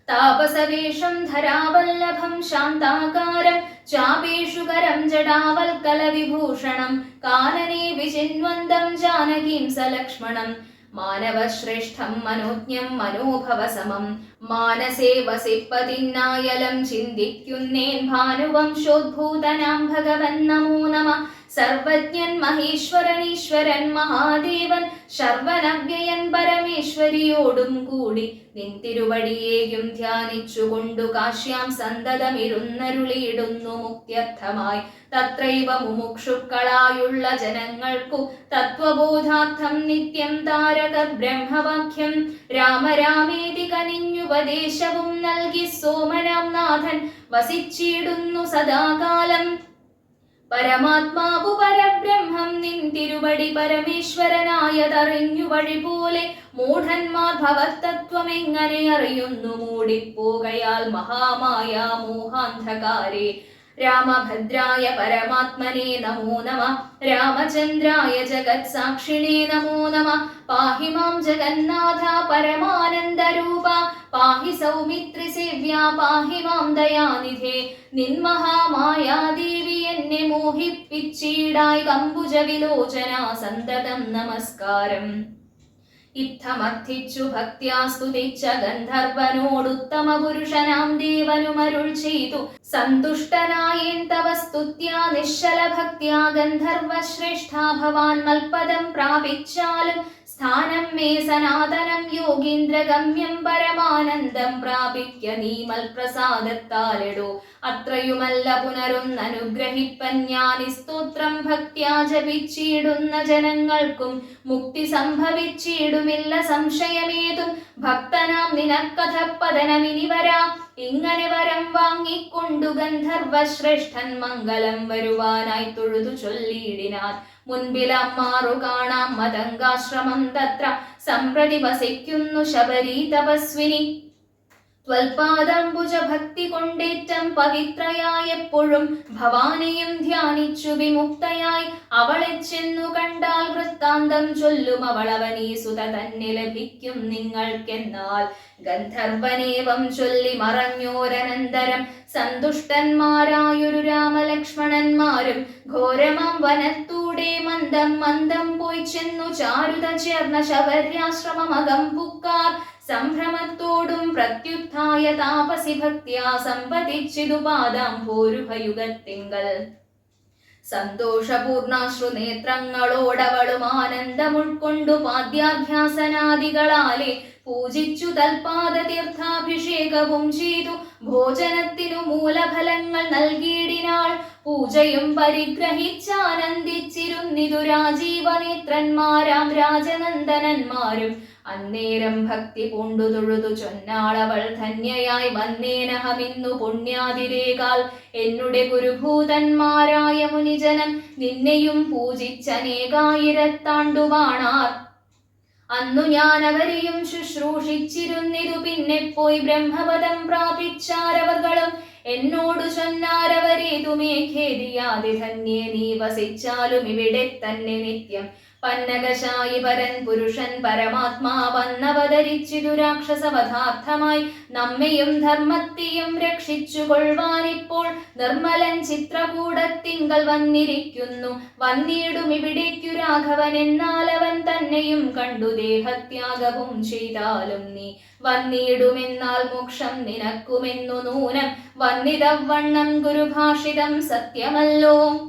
താപസവേഷം ധരാവല്ലഭം ശാന്താകാരം ചാപേഷുകരം ജടാവൽക്കല വിഭൂഷണം കാനനെ വിചിന്വന്തം ജാനകീം സലക്ഷ്മണം മാനവശ്രേഷ്ഠം മനോജ്ഞം മനോഭവസമം മാനസേ വസിപ്പതിന്നായലം ചിന്തിക്കുന്നേൻ ഭാനുവംശോദ്ഭൂതനാം ഭഗവൻ നമോ നമ സർവജ്ഞൻ മഹേശ്വരനീശ്വരൻ മഹാദേവൻ ശർവനവ്യയൻ പരമേശ്വരിയോടും കൂടി നിന്തിരുവടിയേയും ധ്യാനിച്ചുകൊണ്ടു കാശ്യാം സന്തതമിരുന്നരുളിയിടുന്നു മുക്ത്യർത്ഥമായി തത്രൈവ മുമുക്ഷുക്കളായുള്ള ജനങ്ങൾക്കു തത്വബോധാർത്ഥം നിത്യം താരക ബ്രഹ്മവാക്യം രാമരാമേതി കനിഞ്ഞുപദേശവും നൽകി സോമനാം നാഥൻ വസിച്ചിടുന്നു സദാകാലം പരമാത്മാവു പരബ്രഹ്മം നിന്തിരുവടി പരമേശ്വരനായതറിഞ്ഞു വഴി പോലെ മൂഢന്മാർ ഭവത്തത്വമെങ്ങനെ അറിയുന്നു മൂടിപ്പോകയാൽ മഹാമായ മോഹാന്ധകാരേ രാമഭദ്രായ പരമാത്മനെ നമോ നമ രാമചന്ദ്രായ ജഗത് സാക്ഷിണേ നമോ നമ പാഹി മാം ജഗന്നാഥ പരമാനന്ദരൂപ പാഹി സൗമിത്രി സേവ്യ പാഹി മാം ദയാനിധേ നിന്മഹാമായാദേവി എന്നെ മോഹിപ്പിച്ചീടായി കമ്പുജ വിലോചന സന്തതം നമസ്കാരം ഇത്തമർത്ഥിച്ചു ഭക്ത്യാ സ്തുതിച്ച ഗന്ധർവനോടുത്തമ പുരുഷനാം ദേവനുമരുൾ ചെയ്തു സന്തുഷ്ടനായേൻ തവ സ്തുത്യാ നിശ്ചല ഭക്ത്യാ ഗന്ധർവശ്രേഷ്ഠാ ഭവാൻ മൽപദം പ്രാപിച്ചാലും സ്ഥാനം മേ സനാതനം യോഗീന്ദ്രഗമ്യം പരമാനന്ദം പ്രാപിക്ക നീ മൽപ്രസാദത്താലെടോ അത്രയുമല്ല പുനരൊന്നനുഗ്രഹിപ്പൻ ഞാനി സ്തോത്രം ഭക്ത്യാ ജപിച്ചിടുന്ന ജനങ്ങൾക്കും മുക്തി സംഭവിച്ചിടുമില്ല സംശയമേതും ഭക്തനാം നിനക്കഥപ്പതനമിനി വരാ ഇങ്ങനെ വരം വാങ്ങിക്കൊണ്ടു ഗന്ധർവശ്രേഷ്ഠൻ മംഗലം വരുവാനായി തൊഴുതു ചൊല്ലിയിടിനാൻ മുൻപിലമ്മാറു കാണാം മതങ്കാശ്രമം തത്ര സംപ്രതി വസിക്കുന്നു ശബരീ തപസ്വിനി ത്വൽപാദംബുജ ഭക്തി കൊണ്ടേറ്റം പവിത്രയായെപ്പോഴും ഭവാനിയും ധ്യാനിച്ചു വിമുക്തയായി അവളെ ചെന്നു കണ്ടാൽ വൃത്താന്തം ചൊല്ലും അവളവനീ സുത തന്നെ ലഭിക്കും നിങ്ങൾക്കെന്നാൽ ഗന്ധർവനേവം ചൊല്ലി മറഞ്ഞോരനന്തരം സന്തുഷ്ടന്മാരായൊരു രാമലക്ഷ്മണന്മാരും ഘോരമാം വനത്തൂടെ മന്ദം മന്ദം പോയി ചെന്നു ചാരുത ചേർന്ന ശബര്യാശ്രമമകം പുക്കാർ സംഭ്രമത്തോടും പ്രത്യുത്ഥായ താപസി ഭക്ത്യാ സമ്പതിച്ചിതു പാദാംഭോരുഭയുഗത്തിങ്കൽ സന്തോഷപൂർണാശ്രു നേത്രങ്ങളോടവളും ആനന്ദം ഉൾക്കൊണ്ടു പാദ്യാഭ്യാസനാദികളാലെ പൂജിച്ചു തൽപാദ തീർത്ഥാഭിഷേകവും ചെയ്തു ഭോജനത്തിനു മൂലഫലങ്ങൾ നൽകിയിടിനാൾ പൂജയും പരിഗ്രഹിച്ചാനന്ദിച്ചിരുന്നിതു രാജീവനേത്രന്മാരാം രാജനന്ദനന്മാരും അന്നേരം ഭക്തി പൂണ്ടു തൊഴുതു ചൊന്നാളവൾ ധന്യയായി വന്നേനഹമിന്നു പുണ്യാതിരേകാൽ എന്നുടെ ഗുരുഭൂതന്മാരായ മുനിജനം നിന്നെയും പൂജിച്ചനേകായിരത്താണ്ടുവാണാർ അന്നു ഞാൻ അവരെയും ശുശ്രൂഷിച്ചിരുന്നിതു പിന്നെ പോയി ബ്രഹ്മപദം പ്രാപിച്ചാരവകളും എന്നോടു ചൊന്നാരവരേതുമേ ഖേദിയാതെ ധന്യേ നീ വസിച്ചാലും ഇവിടെ തന്നെ നിത്യം പന്നകശായി പരൻ പുരുഷൻ പരമാത്മാ വന്നവതരിച്ചിതു രാക്ഷസവധാർത്ഥമായി നമ്മയും ധർമ്മത്തെയും രക്ഷിച്ചു കൊള്ളുവാനിപ്പോൾ നിർമ്മലൻ ചിത്രകൂടത്തിങ്കൽ വന്നിരിക്കുന്നു വന്നിടും ഇവിടേക്കു രാഘവൻ എന്നാൽ അവൻ തന്നെയും കണ്ടു ദേഹത്യാഗവും ചെയ്താലും നീ വന്നിടുമെന്നാൽ മോക്ഷം നിനക്കുമെന്നു നൂനം വന്നിതവണ്ണം ഗുരുഭാഷിതം സത്യമല്ലോ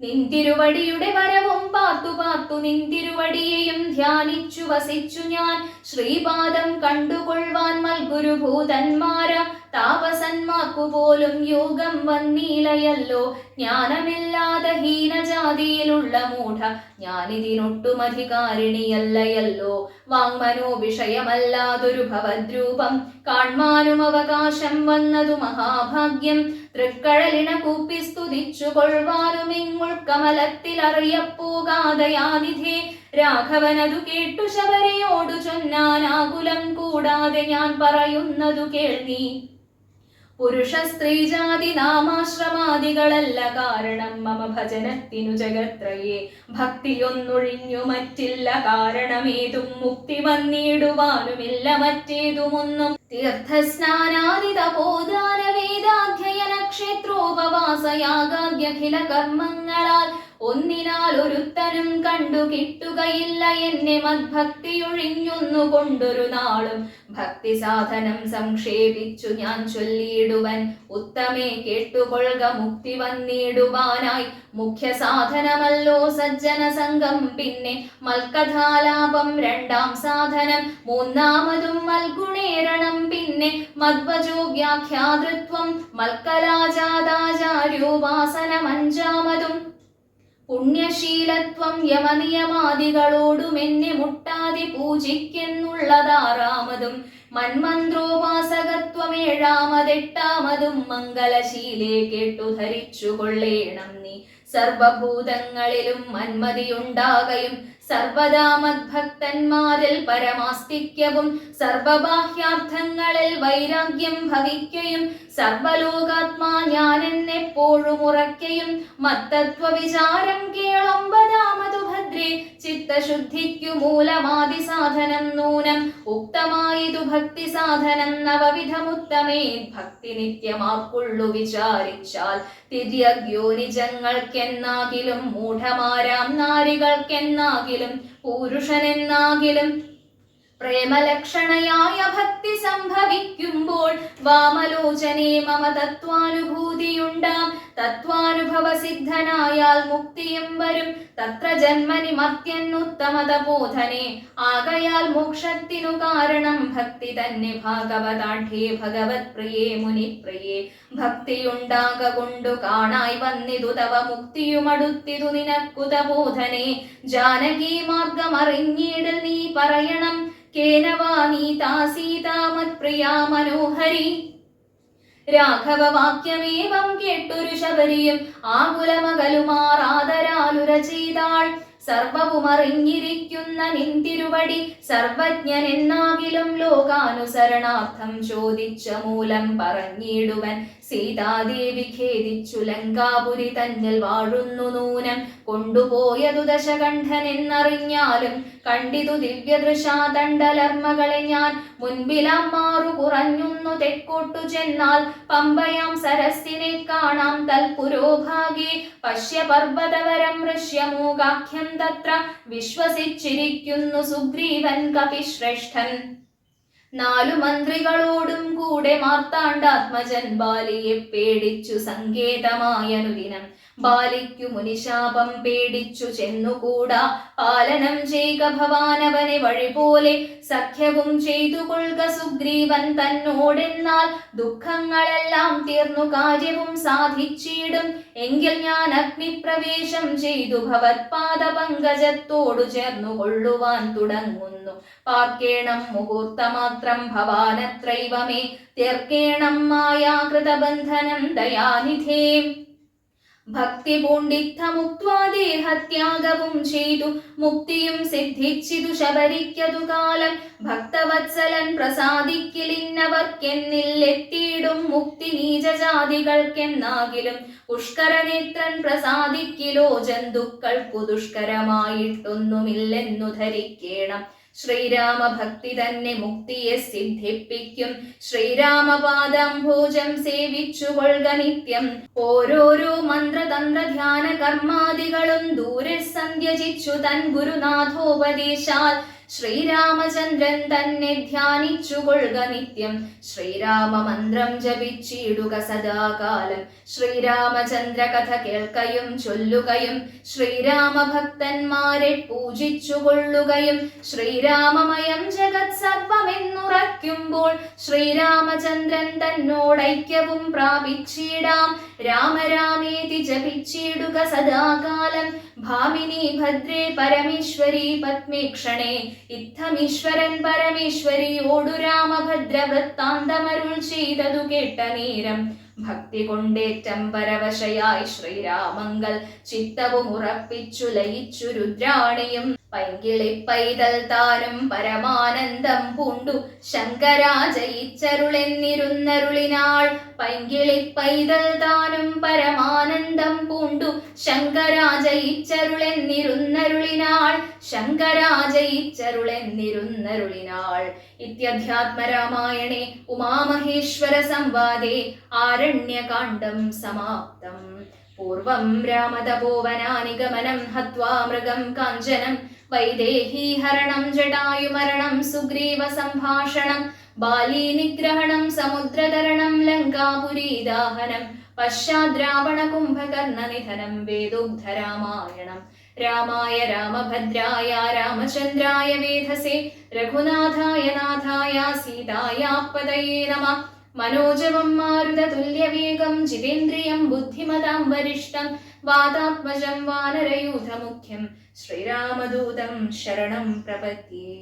നിന്തിരുവടിയുടെ വരവും പാർത്തു പാർത്തു നിന്തിരുവടിയെയും ധ്യാനിച്ചു വസിച്ചു ഞാൻ ശ്രീപാദം കണ്ടുകൊള്ളുവാൻ മൽഗുരുഭൂതന്മാര താപസന്മാർക്കു പോലും യോഗം വന്നീലയല്ലോ ജ്ഞാനമില്ലാതെ ഹീനജാതിയിലുള്ള മൂഢ ഞാനിതിനൊട്ടും അധികാരിണിയല്ലയല്ലോ വാങ്മനോ വിഷയമല്ലാതൊരു ഭവദ്രൂപം കാൺമാനും അവകാശം വന്നതു മഹാഭാഗ്യം. തൃക്കഴലിണ കൂപ്പി സ്തുതിച്ചു കൊള്ളുവാനും ഇങ്ങുൾക്കമലത്തിൽ അറിയപ്പോകാതയാനിധേ. രാഘവനതു കേട്ടു ശബരിയോടു ചൊന്നാനാകുലം കൂടാതെ ഞാൻ പറയുന്നതു കേൾനീ. പുരുഷ സ്ത്രീ ജാതി നാമാശ്രമാദികളല്ല കാരണം മമ ഭജനത്തിനു ജഗത്രയേ. ഭക്തിയൊന്നൊഴിഞ്ഞു മറ്റില്ല കാരണമേതും മുക്തി വന്നിടുവാനുമില്ല മറ്റേതുമൊന്നും. തീർത്ഥസ്നാനാദി തപോദാന വേദാധ്യയന ക്ഷേത്രോപവാസയാഗാദ്യഖില കർമ്മങ്ങളാൽ ഒന്നിനാൽ ഒരുത്തനും കണ്ടു കിട്ടുകയില്ല എന്നെ മദ്ഭക്തിയൊഴിഞ്ഞൊന്നു കൊണ്ടൊരു നാളും. ഭക്തി സാധനം സംക്ഷേപിച്ചു ഞാൻ ചൊല്ലിയിടുവൻ ഉത്തമേ കേട്ടുകൊള്ളുക മുക്തി വന്നിടുവാനായി. മുഖ്യ സാധനമല്ലോ സജ്ജന സംഘം പിന്നെ മൽക്കഥാലാപം രണ്ടാം സാധനം. മൂന്നാമതും മൽഗുണേരണം പിന്നെ മദ്വജോ വ്യാഖ്യാതൃത്വം മൽക്കലാജാതാചാര്യോപാസനം അഞ്ചാമതും. പുണ്യശീലത്വം യമനിയമാദികളോടും എന്നെ മുട്ടാതി പൂജിക്കെന്നുള്ളതാറാമതും. മന്മന്ത്രോപാസകത്വം ഏഴാമതെട്ടാമതും. മംഗലശീലേ കേട്ടു ധരിച്ചു കൊള്ളേണം നീ. സർവഭൂതങ്ങളിലും മന്മതിയുണ്ടാകയും സർവദാ മദ്ഭക്തന്മാരിൽ പരമാസ്തിക്യവും സർവബാഹ്യാർത്ഥങ്ങളിൽ വൈരാഗ്യം ഭവിക്കയും സർവലോകാത്മാ ഞാനെന്നെപ്പോഴും ഉറയ്ക്കയും മത്തത്വ വിചാരം കേളൊമ്പതാമതു ഭദ്രേ. ചിത്തശുദ്ധിക്കു മൂലമാദി സാധനം നൂനം ഉക്തമായതു ഭക്തി സാധനം നവവിധമുത്തമേ. ഭക്തി നിത്യമാക്കുള്ളു വിചാരിച്ചാൽ തിര്യഗ്യോനിജങ്ങൾക്കെന്നാകിലും മൂഢമാരാം നാരികൾക്കെന്നാകിലും പുരുഷനെന്നാകിലും പ്രേമലക്ഷണയായ ഭക്തി സംഭവിക്കുമ്പോൾ വാമലോചനേ മമ തത്വാനുഭൂതിയുണ്ടാം. തത്വാനുഭവ സിദ്ധനായാൽ മുക്തിയും വരും തത്ര ജന്മനി മർത്യനുത്തമത ബോധനെ. ആകയാൽ മോക്ഷത്തിനു കാരണം ഭക്തി തന്നെ ഭാഗവതാഠ്യേ ഭഗവത് പ്രിയേ മുനിപ്രിയേ. ഭക്തിയുണ്ടാക കൊണ്ടു കാണായി വന്നിതു തവ മുക്തിയുമടുത്തിതു നിനക്കുത ബോധനെ. ജാനകി മാർഗമറിഞ്ഞിടൽ നീ പറയണം കേനവാ നീതാ സീതാ മത്പ്രിയാ മനോഹരി. രാഘവവാക്യമേവം കേട്ടൊരു ശബരിയും ആകുലമകലുമാറാദരാലുര ചെയ്താൾ. സർവവുമറിഞ്ഞിരിക്കുന്ന നിന്തിരുവടി സർവജ്ഞനെന്നാകിലും ലോകാനുസരണാർത്ഥം ചോദിച്ച മൂലം പറഞ്ഞിടുവൻ. സീതാദേവി ഖേദിച്ചു ലങ്കാപുരി തന്നിൽ വാഴുന്നു നൂനം. കൊണ്ടുപോയതു ദശകണ്ഠനെന്നറിഞ്ഞാലും കണ്ടിതു ദിവ്യദൃശാ ദണ്ഡലർമ്മകളെ ഞാൻ. മുൻപിലാം മാറു കുറഞ്ഞുന്നു തെക്കോട്ടു ചെന്നാൽ പമ്പയാം സരസിനെ കാണാം തൽപുരോഭാഗേ. പശ്യ പർവ്വതവരം ഋഷ്യമൂകാഖ്യം തത്ര വിശ്വസിച്ചിരിക്കുന്നു സുഗ്രീവൻ കപിശ്രേഷ്ഠൻ. നാലു മന്ത്രികളോടും കൂടെ മാർത്താണ്ഡാത്മജൻ ബാലിയെ പേടിച്ചു സങ്കേതമായനുദിനം. ബാലിക്കു മുനിശാപം പേടിച്ചു ചെന്നുകൂടാ. പാലനം ചെയ്ക ഭവാനവനെ വഴി പോലെ സഖ്യവും ചെയ്തു കൊള്ളുക സുഗ്രീവൻ തന്നോടെന്നാൽ. ദുഃഖങ്ങളെല്ലാം തീർന്നു കാര്യവും സാധിച്ചിടും എങ്കിൽ ഞാൻ അഗ്നിപ്രവേശം ചെയ്തു ഭവത്പാദ പങ്കജത്തോടു ചേർന്നു കൊള്ളുവാൻ തുടങ്ങുന്നു. പാർക്കേണം മുഹൂർത്തമാത്രം ഭവാനത്രൈവമേ. തീർക്കേണം മായാകൃതബന്ധനം ദയാനിധേ. ഭക്തി പൂണ്ടിത്തമുക്വാ ദേഹത്യാഗവും ചെയ്തു മുക്തിയും സിദ്ധിച്ചിതു ശബരിക്കതു കാലം. ഭക്തവത്സലൻ പ്രസാദിക്കിലിന്നവർക്കെന്നില്ലെത്തിയിടും മുക്തി നീചജാതികൾക്കെന്നാകിലും. പുഷ്കരനേത്രൻ പ്രസാദിക്കിലോ ജന്തുക്കൾക്കു ദുഷ്കരമായിട്ടൊന്നുമില്ലെന്നു ധരിക്കേണം. ശ്രീരാമഭക്തി തന്നെ മുക്തിയെ സിദ്ധിപ്പിക്കും. ശ്രീരാമപാദാംഭോജം സേവിച്ചു കൊള്ളുക നിത്യം. ഓരോരോ മന്ത്രതന്ത്ര ധ്യാന കർമാദികളും ദൂരെ സന്ധ്യജിച്ചു തൻ ഗുരുനാഥോപദേശാൽ. ശ്രീരാമചന്ദ്രൻ തന്നെ ധ്യാനിച്ചു കൊള്ളുക നിത്യം. ശ്രീരാമ മന്ത്രം ജപിച്ചിടുക സദാകാലം. ശ്രീരാമചന്ദ്ര കഥ കേൾക്കയും ചൊല്ലുകയും ശ്രീരാമഭക്തന്മാരെ പൂജിച്ചു കൊള്ളുകയും ശ്രീരാമമയം ജഗത് സർവമെന്നുറയ്ക്കുമ്പോൾ ശ്രീരാമചന്ദ്രൻ തന്നോടൈക്യവും പ്രാപിച്ചിടാം. രാമരാമേതി ജപിച്ചിടുക സദാകാലം. ഭാമിനി ഭദ്രേ പരമേശ്വരി പത്മേക്ഷണേ ഇത്തമീശ്വരൻ പരമേശ്വരിയോടു രാമഭദ്ര വൃത്താന്തമരുൾ ചെയ്തതു കേട്ട നേരം ഭക്തി കൊണ്ടേറ്റം പരവശയായി ശ്രീരാമങ്കൽ ചിത്തവും ഉറപ്പിച്ചു ലയിച്ചു രുദ്രാണിയും പൈങ്കിളി പൈതൽ താനും പരമാനന്ദം പൂണ്ടു ശങ്കരാജയിച്ചരുളെന്നിരുന്നരുളിനാൾ പൈങ്കിളി പൈതൽ താനും പരമാനന്ദം പൂണ്ടു ശങ്കരാജയിച്ചരുളെന്നിരുന്നരുളിനാൾ ഇത്യധ്യാത്മരാമായണേ ഉമാമഹേശ്വര സംവാദേ ആരണ്യകാണ്ഡം സമാപ്തം. പൂർവം രാമതപോവനാനിഗമനം ഹത്വാ മൃഗം കാഞ്ചനം വൈദേഹീഹരണം ജടായുമരണം സുഗ്രീവ സംഭാഷണം ബാലീനിഗ്രഹണം സമുദ്രതരണം ലങ്കാപുരീദാഹനം പശ്ചാദ്രാവണ കുംഭകർണനിധനം വേദോഗ്ധരാമായണം. രാമായ രാമഭദ്രായ രാമചന്ദ്രായ വേധസേ രഘുനാഥായ നാഥായ സീതായാപതയേ നമഃ. മനോജവം മാരുതതുല്യവേഗം ജിതേന്ദ്രിയം ബുദ്ധിമതാം വരിഷ്ഠം വാതാത്മജം വാനരയൂഥമുഖ്യം ശ്രീരാമദൂതം ശരണം പ്രപദ്യേ.